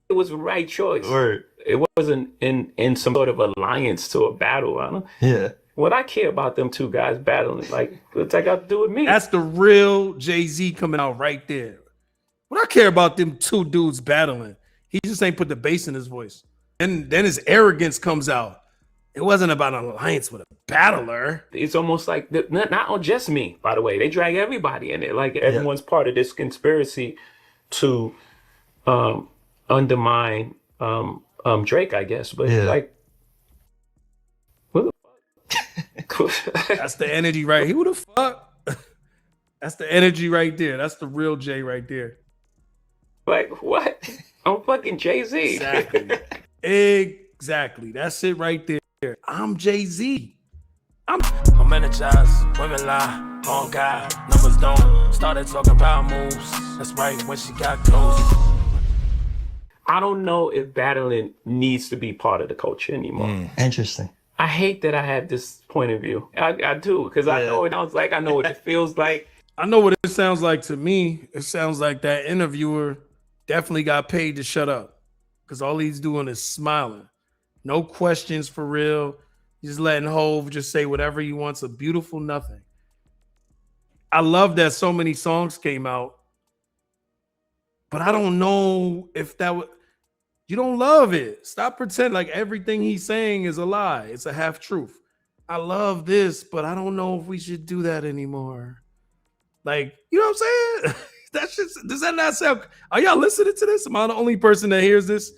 It was the right choice. Or It wasn't in some sort of alliance to a battle. I don't. yeah. What I care about them two guys battling, like, what's that got to do with me? That's the real Jay-Z coming out right there. What I care about them two dudes battling. He just ain't put the bass in his voice. And then his arrogance comes out. It wasn't about an alliance with a battler. It's almost like not just me, by the way. They drag everybody in it. Like everyone's part of this conspiracy to undermine Drake, I guess. But like, what the fuck? That's the energy right. Who the fuck? That's the energy right there. That's the real Jay right there. Like what? I'm fucking Jay-Z. Exactly. Exactly. That's it right there. I'm Jay-Z. I'm energized. Women lie. On God. Numbers don't. Started talking power moves. That's right. When she got close. I don't know if battling needs to be part of the culture anymore. Interesting. I hate that I have this point of view. I do, because I know it sounds like, I know what it feels like. I know what it sounds like to me. It sounds like that interviewer definitely got paid to shut up, because all he's doing is smiling. No questions for real. He's letting Hove just say whatever he wants. A beautiful nothing. I love that so many songs came out, but I don't know if that would. You don't love it. Stop pretending like everything he's saying is a lie. It's a half truth. I love this, but I don't know if we should do that anymore. Like, you know what I'm saying? That shit, does that not sound? Are y'all listening to this? Am I the only person that hears this?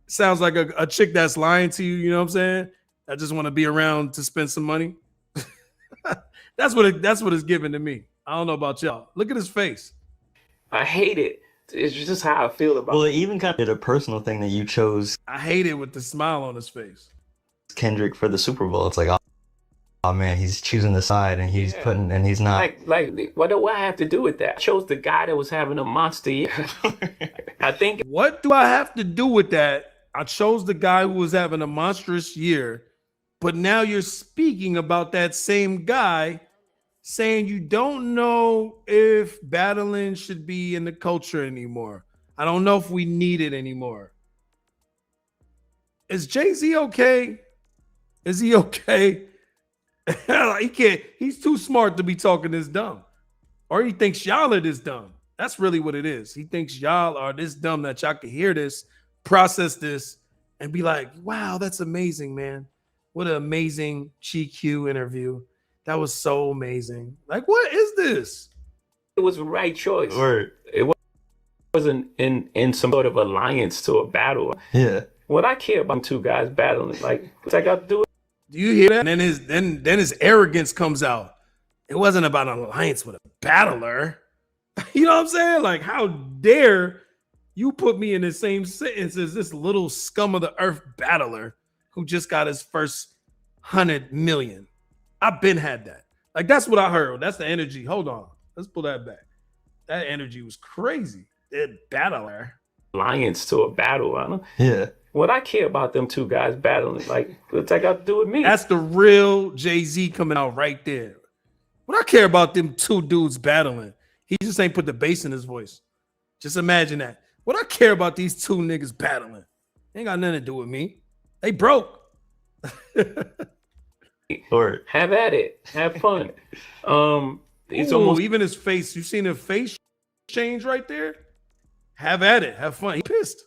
Sounds like a chick that's lying to you. You know what I'm saying? I just want to be around to spend some money. That's what it's giving to me. I don't know about y'all. Look at his face. I hate it. It's just how I feel about Well, it. it even kind of did a personal thing that you chose I hate it with the smile on his face. Kendrick for the Super Bowl. It's like, oh man, he's choosing the side and he's putting, and he's not. Like, what do I have to do with that? I chose the guy that was having a monster year. I think. What do I have to do with that? I chose the guy who was having a monstrous year, but now you're speaking about that same guy, saying you don't know if battling should be in the culture anymore. I don't know if we need it anymore. Is Jay-Z okay? Is he okay? He can't. He's too smart to be talking this dumb. Or he thinks y'all are this dumb. That's really what it is. He thinks y'all are this dumb that y'all can hear this, process this, and be like, wow, that's amazing, man. What an amazing GQ interview. That was so amazing. Like, what is this? It was the right choice. Or It wasn't in some sort of alliance to a battle. yeah. What I care about two guys battling, like, what's that got to do with? Do you hear that? And then his arrogance comes out. It wasn't about an alliance with a battler. You know what I'm saying? Like, how dare you put me in the same sentence as this little scum of the earth battler who just got his first 100 million? I've been had that. Like, that's what I heard. That's the energy. Hold on. Let's pull that back. That energy was crazy. That battler. Alliance to a battle. I don't. Yeah. What I care about them two guys battling, like, what's that got to do with me? That's the real Jay-Z coming out right there. What I care about them two dudes battling. He just ain't put the bass in his voice. Just imagine that. What I care about these two niggas battling. Ain't got nothing to do with me. They broke. Or Have at it. Have fun. It's Ooh, almost even his face. You seen his face change right there? Have at it. Have fun. He pissed.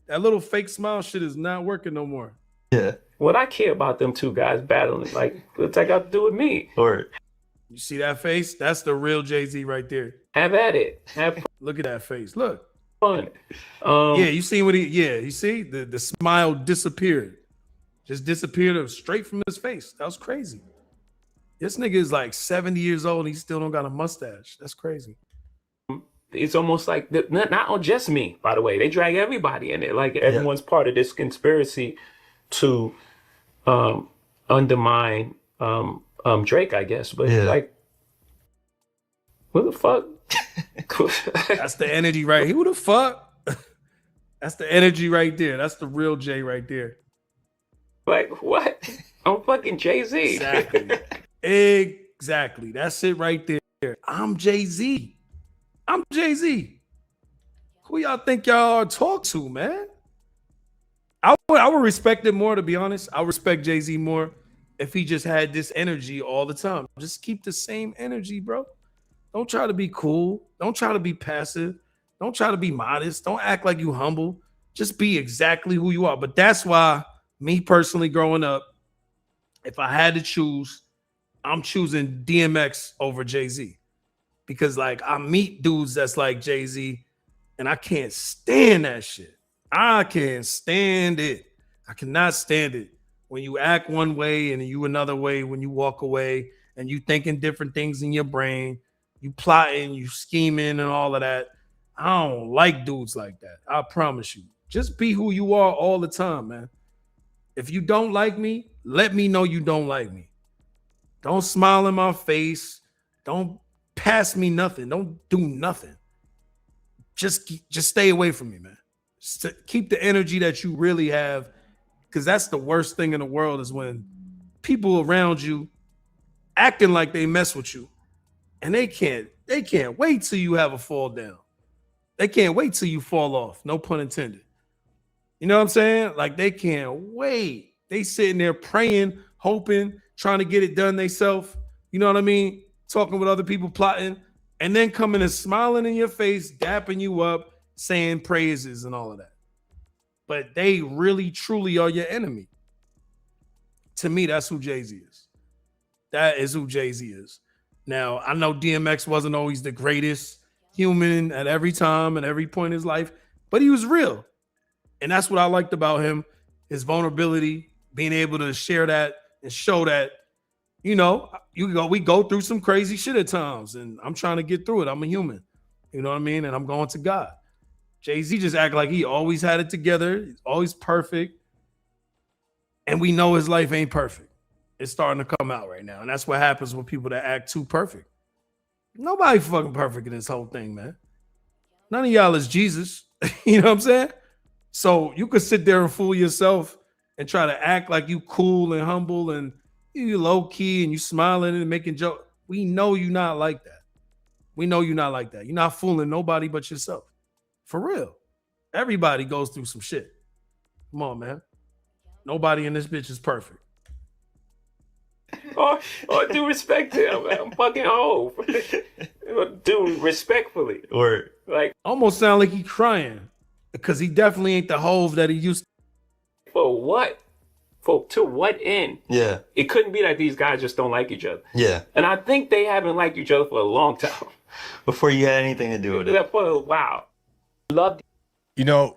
That little fake smile shit is not working no more. yeah. what I care about them two guys battling. Like, what's that got to do with me? Or You see that face? That's the real Jay-Z right there. Have at it. Have Look at that face. Look. fun. Yeah, you see what you see? The smile disappeared. Just disappeared straight from his face. That was crazy. This nigga is like 70 years old and he still don't got a mustache. That's crazy. It's almost like not just me, by the way. They drag everybody in it. Like everyone's part of this conspiracy to undermine Drake, I guess. But like, what the fuck? That's the energy right here. Who the fuck? That's the energy right there. That's the real Jay right there. Like, what? I'm fucking Jay-Z. Exactly. Exactly. That's it right there. I'm Jay-Z. I'm Jay-Z. Who y'all think y'all talk to, man? I would respect it more, to be honest. I respect Jay-Z more if he just had this energy all the time. Just keep the same energy, bro. Don't try to be cool. Don't try to be passive. Don't try to be modest. Don't act like you humble. Just be exactly who you are. But that's why, me personally, growing up, if I had to choose, I'm choosing DMX over Jay-Z. Because like I meet dudes that's like Jay-Z, and I can't stand that shit. I can't stand it. I cannot stand it. When you act one way and you another way when you walk away, and you thinking different things in your brain, you plotting, you scheming and all of that. I don't like dudes like that. I promise you. Just be who you are all the time, man. If you don't like me, let me know you don't like me. Don't smile in my face. Don't pass me nothing. Don't do nothing. Just stay away from me, man. Keep the energy that you really have, because that's the worst thing in the world is when people around you acting like they mess with you, and they can't wait till you have a fall down. They can't wait till you fall off. No pun intended. You know what I'm saying? Like they can't wait. They sitting there praying, hoping, trying to get it done themselves. You know what I mean? Talking with other people, plotting, and then coming and smiling in your face, dapping you up, saying praises and all of that. But they really, truly are your enemy. To me, that's who Jay-Z is. That is who Jay-Z is. Now, I know DMX wasn't always the greatest human at every time and every point in his life, but he was real. And that's what I liked about him, his vulnerability, being able to share that and show that, you know, we go through some crazy shit at times, and I'm trying to get through it. I'm a human, you know what I mean? And I'm going to God. Jay-Z just act like he always had it together. He's always perfect. And we know his life ain't perfect. It's starting to come out right now. And that's what happens with people that act too perfect. Nobody fucking perfect in this whole thing, man. None of y'all is Jesus. You know what I'm saying? So you could sit there and fool yourself and try to act like you cool and humble and you low key and you smiling and making jokes. We know you're not like that. We know you're not like that. You're not fooling nobody but yourself. For real. Everybody goes through some shit. Come on, man. Nobody in this bitch is perfect. Or due respect to him. I'm fucking old. Dude, respectfully. Or Like, Almost sound like he crying because he definitely ain't the Hove that he used to. for what? To what end? yeah, It couldn't be that these guys just don't like each other. yeah. And I think they haven't liked each other for a long time. Before you had anything to do with it. For a while. Loved You know,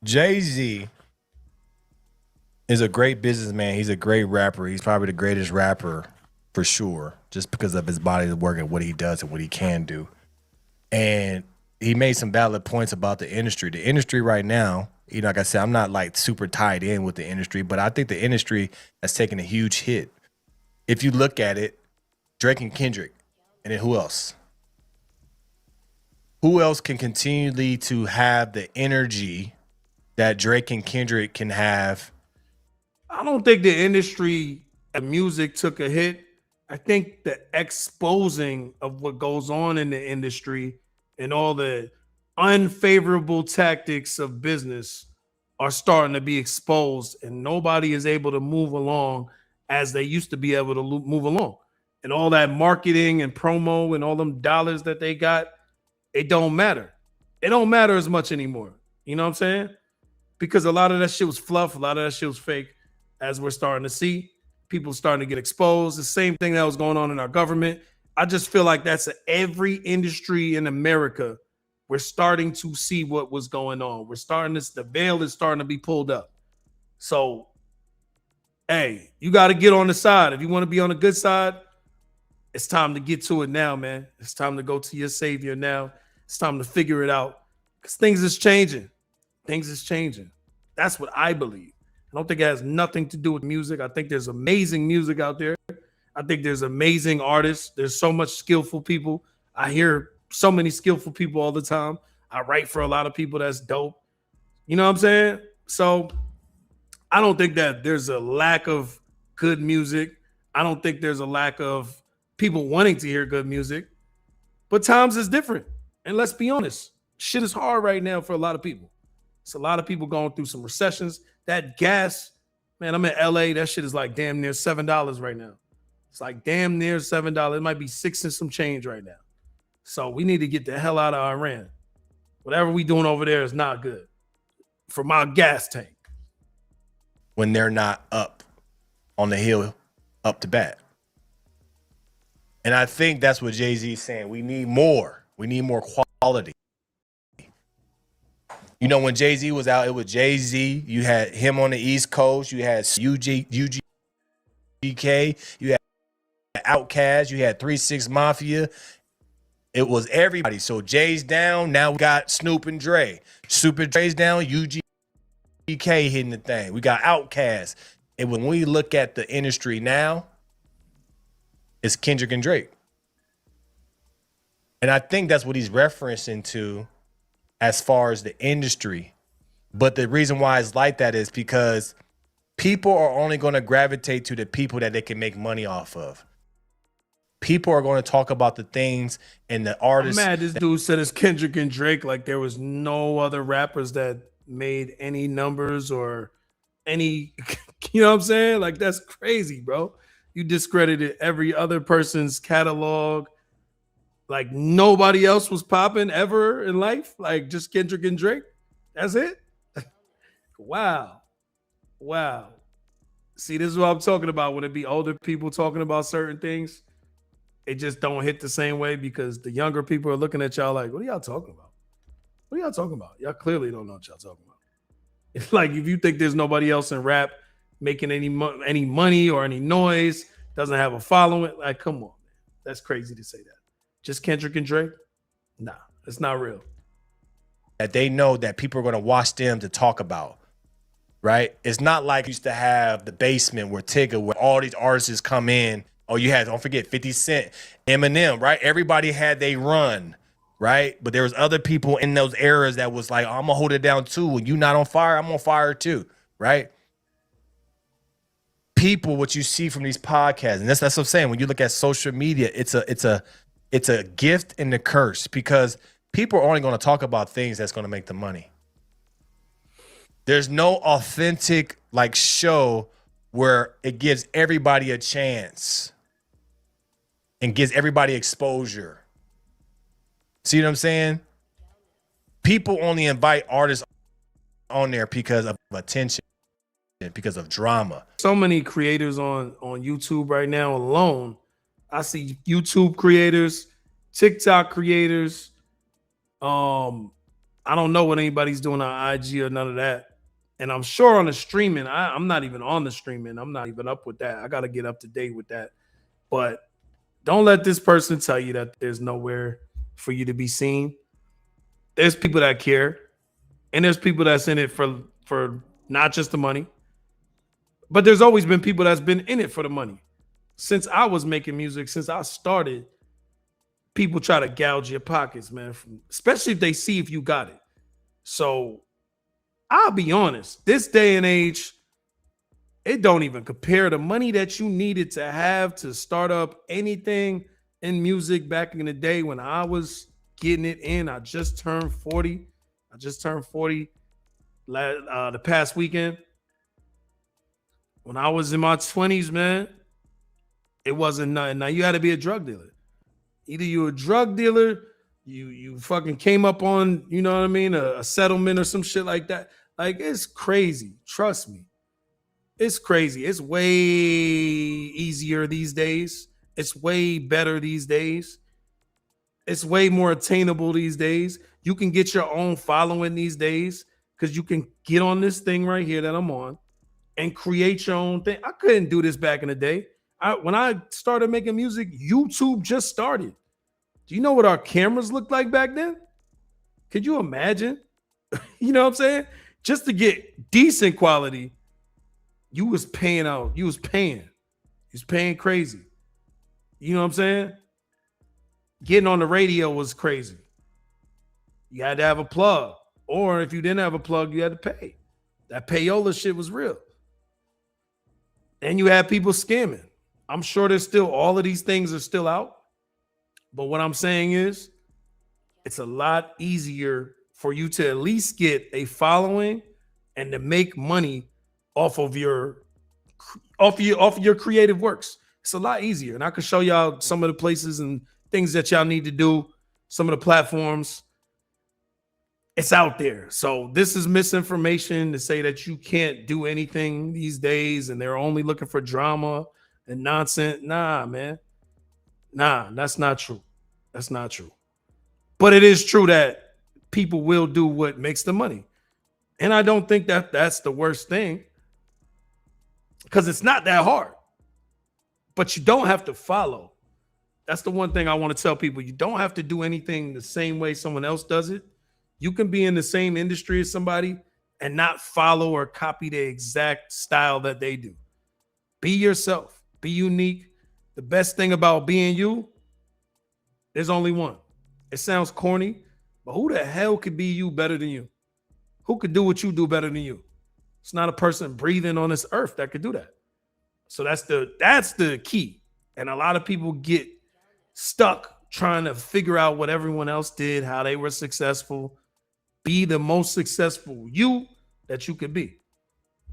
Jay-Z is a great businessman. He's a great rapper. He's probably the greatest rapper for sure, just because of his body of work and what he does and what he can do. And he made some valid points about the industry. The industry right now, you know, like I said, I'm not like super tied in with the industry, but I think the industry has taken a huge hit. If you look at it, Drake and Kendrick, and then who else? Who else can continually to have the energy that Drake and Kendrick can have? I don't think the industry of music took a hit. I think the exposing of what goes on in the industry and all the unfavorable tactics of business are starting to be exposed, and nobody is able to move along as they used to be able to move along. And all that marketing and promo and all them dollars that they got, it don't matter. It don't matter as much anymore. You know what I'm saying? Because a lot of that shit was fluff. A lot of that shit was fake, as we're starting to see. People starting to get exposed. The same thing that was going on in our government. I just feel like that's every industry in America. We're starting to see what was going on. We're starting to, the veil is starting to be pulled up. So, hey, you got to get on the side. If you want to be on the good side, it's time to get to it now, man. It's time to go to your savior now. It's time to figure it out, because things is changing. Things is changing. That's what I believe. I don't think it has nothing to do with music. I think there's amazing music out there. I think there's amazing artists. There's so much skillful people. I hear so many skillful people all the time. I write for a lot of people that's dope. You know what I'm saying? So I don't think that there's a lack of good music. I don't think there's a lack of people wanting to hear good music. But times is different. And let's be honest, Shit is hard right now for a lot of people. It's a lot of people going through some recessions. That gas, man, I'm in LA. That shit is like damn near $7 right now. It's like damn near $7. It might be 6 and some change right now. So we need to get the hell out of Iran. Whatever we doing over there is not good for my gas tank. When they're not up on the hill, up to bat. And I think that's what Jay-Z is saying. We need more. We need more quality. You know, when Jay-Z was out, it was Jay-Z. You had him on the East Coast. You had UGK. You had Outkast. You had 3 6 Mafia. It was everybody. So Jay's down. Now we got Snoop and Dre. Snoop and Dre's down. UGK hitting the thing. We got Outkast. And when we look at the industry now, it's Kendrick and Drake. And I think that's what he's referencing to as far as the industry. But the reason why it's like that is because people are only going to gravitate to the people that they can make money off of. People are going to talk about the things and the artists. I'm mad this dude said it's Kendrick and Drake like there was no other rappers that made any numbers or any, you know what I'm saying? Like, that's crazy, bro. You discredited every other person's catalog. Like, nobody else was popping ever in life. Like, just Kendrick and Drake. That's it. Wow. See, this is what I'm talking about. When it be older people talking about certain things, it just don't hit the same way because the younger people are looking at y'all like, what are y'all talking about? What are y'all talking about? Y'all clearly don't know what y'all talking about. It's like, if you think there's nobody else in rap making any money or any noise, doesn't have a following, like, come on, man. That's crazy to say that. Just Kendrick and Drake? Nah, it's not real. That they know that people are going to watch them to talk about, right? It's not like you used to have the basement where Tigger, where all these artists come in. Oh, you had, don't forget, 50 Cent, Eminem, right? Everybody had they run, right? But there was other people in those eras that was like, oh, I'm going to hold it down too. When you not on fire, I'm on fire too, right? People, what you see from these podcasts, and that's what I'm saying. When you look at social media, it's a gift and a curse because people are only going to talk about things that's going to make them money. There's no authentic like show where it gives everybody a chance and gives everybody exposure. See what I'm saying? People only invite artists on there because of attention, because of drama. So many creators on YouTube right now alone. I see YouTube creators, TikTok creators. I don't know what anybody's doing on IG or none of that. And I'm sure on the streaming, I'm not even on the streaming. I'm not even up with that. I got to get up to date with that. But don't let this person tell you that there's nowhere for you to be seen. There's people that care. And there's people that's in it for not just the money. But there's always been people that's been in it for the money. Since I was making music, since I started, people try to gouge your pockets, man, especially if they see if you got it. So I'll be honest, this day and age, it don't even compare the money that you needed to have to start up anything in music back in the day when I was getting it in. I just turned 40. The past weekend. When I was in my 20s, man, it wasn't nothing. Now you had to be a drug dealer. Either you a drug dealer, you fucking came up on, you know what I mean, a settlement or some shit like that. Like, it's crazy. Trust me. It's crazy. It's way easier these days. It's way better these days. It's way more attainable these days. You can get your own following these days because you can get on this thing right here that I'm on and create your own thing. I couldn't do this back in the day. When I started making music, YouTube just started. Do you know what our cameras looked like back then? Could you imagine? You know what I'm saying? Just to get decent quality, you was paying out. You was paying crazy. You know what I'm saying? Getting on the radio was crazy. You had to have a plug. Or if you didn't have a plug, you had to pay. That payola shit was real. And you had people scamming. I'm sure there's still, all of these things are still out. But what I'm saying is, it's a lot easier for you to at least get a following and to make money off of your creative works. It's a lot easier. And I can show y'all some of the places and things that y'all need to do, some of the platforms. It's out there. So this is misinformation to say that you can't do anything these days and they're only looking for drama and nonsense. Nah, man. Nah, that's not true. That's not true. But it is true that people will do what makes the money. And I don't think that that's the worst thing, because it's not that hard. But you don't have to follow. That's the one thing I want to tell people. You don't have to do anything the same way someone else does it. You can be in the same industry as somebody and not follow or copy the exact style that they do. Be yourself. Be unique. The best thing about being you, there's only one. It sounds corny, but who the hell could be you better than you? Who could do what you do better than you? It's not a person breathing on this earth that could do that. So that's the key. And a lot of people get stuck trying to figure out what everyone else did, how they were successful. Be the most successful you that you could be.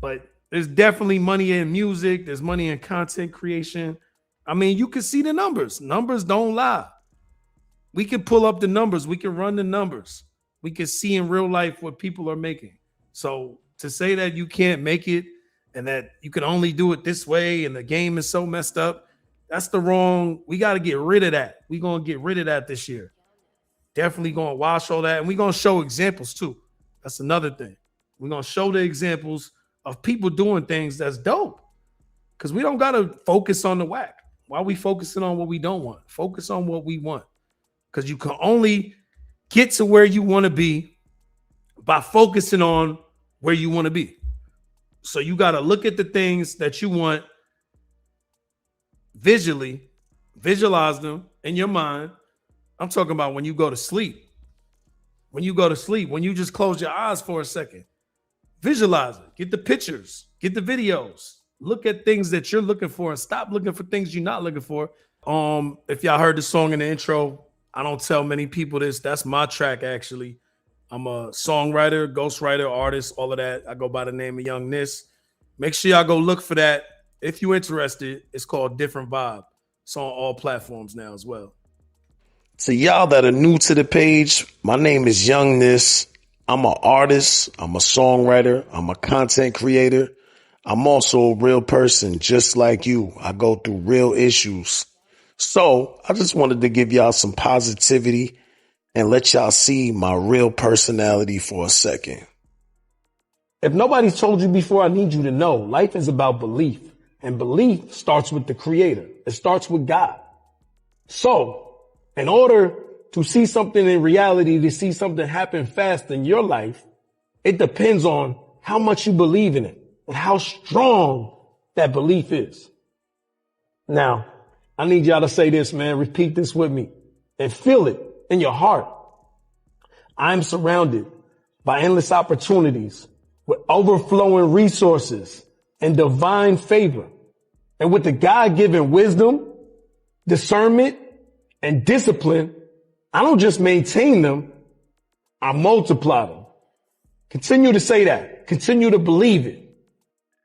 But there's definitely money in music. There's money in content creation. I mean, you can see the numbers. Numbers don't lie. We can pull up the numbers. We can run the numbers. We can see in real life what people are making. So to say that you can't make it and that you can only do it this way and the game is so messed up, that's the wrong. We got to get rid of that. We're going to get rid of that this year. Definitely going to wash all that. And we're going to show examples too. That's another thing. We're going to show the examples of people doing things that's dope, because we don't got to focus on the whack. Why are we focusing on what we don't want? Focus on what we want, because you can only get to where you want to be by focusing on where you want to be. So you got to look at the things that you want visually, visualize them in your mind. I'm talking about when you go to sleep. When you go to sleep, when you just close your eyes for a second, visualize it. Get the pictures, get the videos. Look at things that you're looking for and stop looking for things you're not looking for. If y'all heard the song in the intro, I don't tell many people this. That's my track, actually. I'm a songwriter, ghostwriter, artist, all of that. I go by the name of Youngniss. Make sure y'all go look for that. If you're interested, it's called Different Vibe. It's on all platforms now as well. To y'all that are new to the page, my name is Youngniss. I'm an artist. I'm a songwriter. I'm a content creator. I'm also a real person, just like you. I go through real issues. So I just wanted to give y'all some positivity and let y'all see my real personality for a second. If nobody's told you before, I need you to know life is about belief, and belief starts with the creator. It starts with God. So in order to see something in reality, to see something happen fast in your life, it depends on how much you believe in it and how strong that belief is. Now, I need y'all to say this, man. Repeat this with me and feel it in your heart. I'm surrounded by endless opportunities with overflowing resources and divine favor. And with the God-given wisdom, discernment, and discipline, I don't just maintain them, I multiply them. Continue to say that. Continue to believe it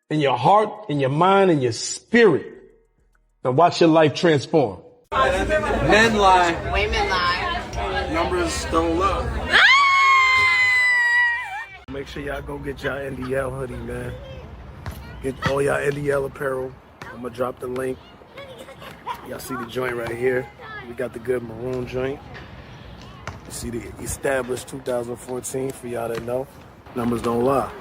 in your heart, in your mind, in your spirit. And watch your life transform. Men lie. Women lie. Numbers don't lie. Make sure y'all go get y'all NDL hoodie, man. Get all y'all NDL apparel. I'm gonna drop the link. Y'all see the joint right here. We got the good maroon joint. You see the established 2014 for y'all that know. Numbers don't lie.